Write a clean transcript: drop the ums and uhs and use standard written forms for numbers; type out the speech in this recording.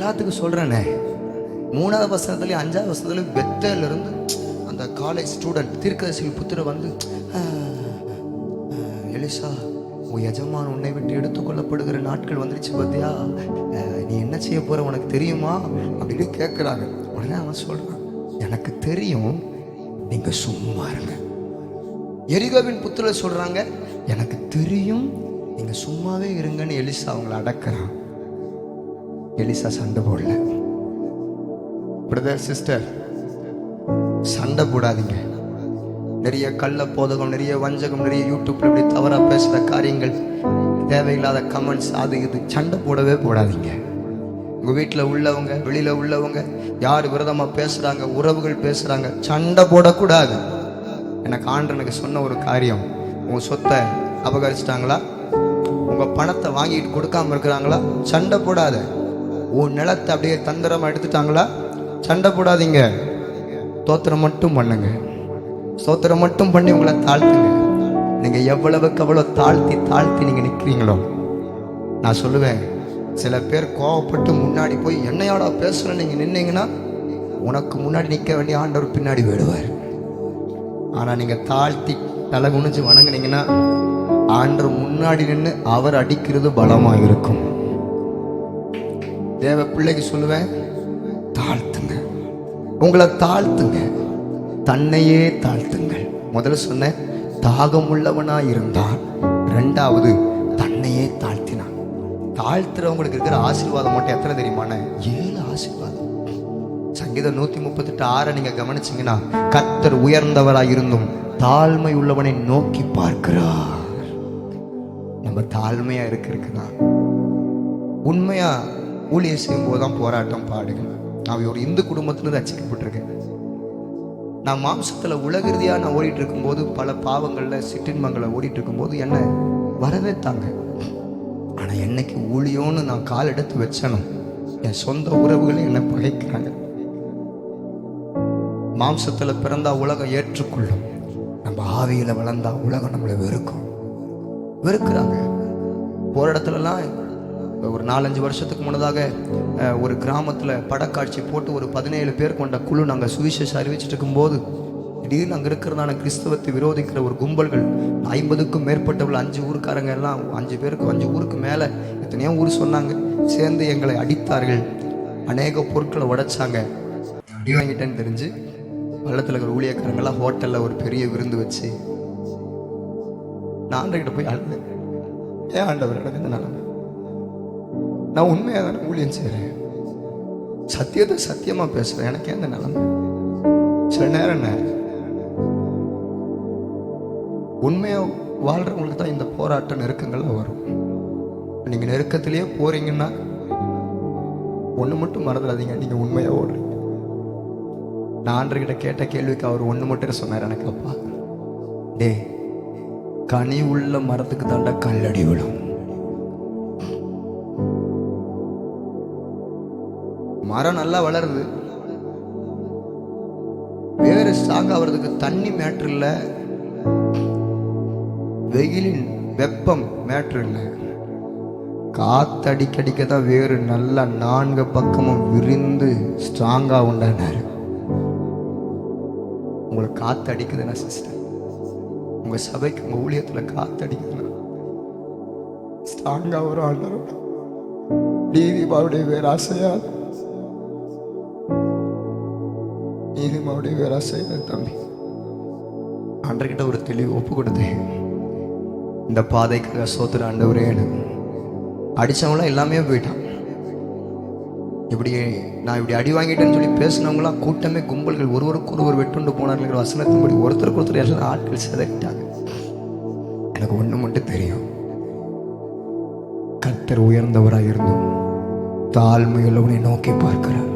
எல்லாத்துக்கும் சொல்றேனே. 3வது வசனத்துலயும் 5வது வசனத்துலயும் பெத்தேல இருந்து அந்த காலேஜ் ஸ்டூடெண்ட் தீர்க்கதரிசி புத்திர வந்து, எலிசா உன் எஜமான் உன்னை விட்டு எடுத்துக்கொள்ளப்படுகிற நாட்கள் வந்துருச்சு பார்த்தியா, நீ என்ன செய்ய போற உனக்கு தெரியுமா அப்படின்னு கேட்குறாங்க. உடனே அவன் சொல்றான், எனக்கு தெரியும், நீங்க சும்மா இருங்க. எரிகோவின் புத்திர சொல்றாங்க, எனக்கு தெரியும், நீங்க சும்மாவே இருங்கன்னு எலிசா அவங்களை அடக்கிறான். எலிசா சண்டை போடல. பிரதர் சிஸ்டர், சண்டை போடாதீங்க. நிறைய கள்ள போதகம், நிறைய வஞ்சகம், நிறைய யூடியூப்ல இப்படி தவறா பேசுற காரியங்கள், தேவையில்லாத கமெண்ட்ஸ், அது இது, சண்டை போடவே போடாதீங்க. உங்க வீட்டில் உள்ளவங்க, வெளியில உள்ளவங்க, யார் விரதமா பேசுறாங்க, உறவுகள் பேசுறாங்க, சண்டை போடக்கூடாது. எனக்கு ஆண்டனுக்கு சொன்ன ஒரு காரியம், உங்க சொத்தை அபகரிச்சிட்டாங்களா, உங்க பணத்தை வாங்கிட்டு கொடுக்காம இருக்கிறாங்களா, சண்டை போடாத. உன் நிலத்தை அப்படியே தந்திரமா எடுத்துட்டாங்களா, சண்டை போடாதீங்க. ஸ்தோத்திரம் மட்டும் பண்ணுங்க. ஸ்தோத்திரம் மட்டும் பண்ணி உங்களை தாழ்த்துங்க. நீங்க எவ்வளவுக்கு எவ்வளவு தாழ்த்தி நீங்க நிற்கிறீங்களோ, நான் சொல்லுவேன், சில பேர் கோவப்பட்டு முன்னாடி போய் என்னையோட பேசுற நீங்க நின்னீங்கன்னா, உனக்கு முன்னாடி நிற்க வேண்டிய ஆண்டவர் பின்னாடி விடுவார். ஆனா நீங்க தாழ்த்தி தலை குனிஞ்சு வணங்குனீங்கன்னா, ஆண்டவர் முன்னாடி நின்று அவர் அடிக்கிறது பலமா இருக்கும். தேவ பிள்ளைக்கு சொல்லுவேன், தாழ்த்துங்க, உங்களை தாழ்த்துங்க, தன்னையே தாழ்த்துங்கள். முதல்ல சொன்னேன், தாகம் உள்ளவனா இருந்தான். 2வது, தன்னையே தாழ்த்தினான். தாழ்த்துறவங்களுக்கு இருக்கிற ஆசீர்வாதம் மட்டும் எத்தனை தெரியுமான? 7 ஆசீர்வாதம். சங்கீதம் 138:6 நீங்க கவனிச்சீங்கன்னா, கர்த்தர் உயர்ந்தவராய் இருந்தும் தாழ்மை உள்ளவனை நோக்கி பார்க்கிறார். நம்ம தாழ்மையா இருக்குதான். உண்மையா ஊழியர் செய்யும் போதுதான் போராட்டம் பாடுகள். நான் ஒரு இந்து குடும்பத்திலிருந்து ரசிக்கப்பட்டிருக்கேன். நான் மாம்சத்துல உலகிருதியா நான் ஓடிட்டு இருக்கும்போது, பல பாவங்கள்ல சிற்றின்மங்களை ஓடிட்டு இருக்கும்போது என்ன வரவேற்றாங்க. ஆனா என்னைக்கு ஊழியோன்னு நான் கால் எடுத்து வச்சனும், என் சொந்த உறவுகளே என்னை பகைக்கிறாங்க. மாம்சத்துல பிறந்தா உலகம் ஏற்றுக்கொள்ளும், நம்ம ஆவியில வளர்ந்தா உலகம் நம்மளை வெறுக்கிறாங்க. போற இடத்துலலாம் ஒரு 4-5 வருஷத்துக்கு முன்னதாக ஒரு கிராமத்தில் படக்காட்சி போட்டு ஒரு 17 பேர் கொண்ட குழு நாங்கள் சுவிசேஷம் அறிவிச்சிட்டு இருக்கும்போது, திடீர்னு அங்கே இருக்கிறதான கிறிஸ்தவத்தை விரோதிக்கிற ஒரு கும்பல்கள் 50க்கும் மேற்பட்டவர்கள், 5 ஊருக்காரங்க எல்லாம் 5 பேருக்கு 5 ஊருக்கு மேலே எத்தனையோ ஊர் சொன்னாங்க, சேர்ந்து எங்களை அடித்தார்கள். அநேக பொருட்களை உடைச்சாங்க. அடி வாங்கிட்டேன்னு தெரிஞ்சு பள்ளத்தில் இருக்கிற ஊழியக்காரங்கெல்லாம் ஹோட்டலில் ஒரு பெரிய விருந்து வச்சு நான் ஆண்டவர்கிட்ட போய் அழுதேன். ஏன் ஆண்டவர் எனக்கு இந்த நிலைமை? நான் உண்மையாக தானே ஊழியம் செய்கிறேன், சத்தியத்தை சத்தியமா பேசுறேன், எனக்கு எந்த நிலைமை? சில நேரம் உண்மையா வாழ்றவங்களுக்கு தான் இந்த போராட்ட நெருக்கங்கள்லாம் வரும். நீங்க நெருக்கத்திலேயே போறீங்கன்னா ஒண்ணு மட்டும் மறந்துடாதீங்க, நீங்க உண்மையா ஓடுறீங்க. நான் ஆண்டவர்கிட்ட கேட்ட கேள்விக்கு அவர் ஒண்ணு மட்டும் சொன்னார் எனக்கு, அப்பா டே, கனி உள்ள மரத்துக்கு தாண்டா கல்லடி விடும். மரம் நல்லா வளருது, வேறு ஸ்ட்ராங் ஆகிறதுக்கு தண்ணி மேட்ரு இல்லை, வெயிலின் வெப்பம் மேட்ரு இல்லை, காத்தடிக்கடிக்க தான் வேறு நல்லா 4 பக்கமும் விரிந்து ஸ்ட்ராங்கா உண்டானாரு. உங்களுக்கு காத்து அடிக்குதுன்னா சிஸ்டர், உங்க சபைக்கு உங்க ஊழியத்துல காத்து அடிக்குதுன்னா ஸ்ட்ராங்கா ஒரு ஆண்டரோட நீதிமாவுடைய வேறு ஆசையாது, நீதிமாவுடைய வேறு ஆசையாது. தம்பி ஆண்டர்கிட்ட ஒரு தெளிவு ஒப்பு கொடுத்தேன், இந்த பாதைக்காக சோத்துற ஆண்டவரே. அடிச்சவங்களாம் எல்லாமே போயிட்டான். நான் இப்படி அடி வாங்கிட்டேன்னு சொல்லி பேசினவங்களாம் கூட்டமே, கும்பல்கள் ஒருவருக்கு ஒருவர் வெட்டுண்டு போனார்கள் வசனத்தின்படி ஒருத்தருக்கு ஒருத்தர் எல்லாம் ஆட்கள் சிதறிட்டாங்க. எனக்கு ஒண்ணு மட்டும் தெரியும், கர்த்தர் உயர்ந்தவராக இருந்தும் தாழ்மையுள்ளவனை நோக்கி பார்க்கிறார்.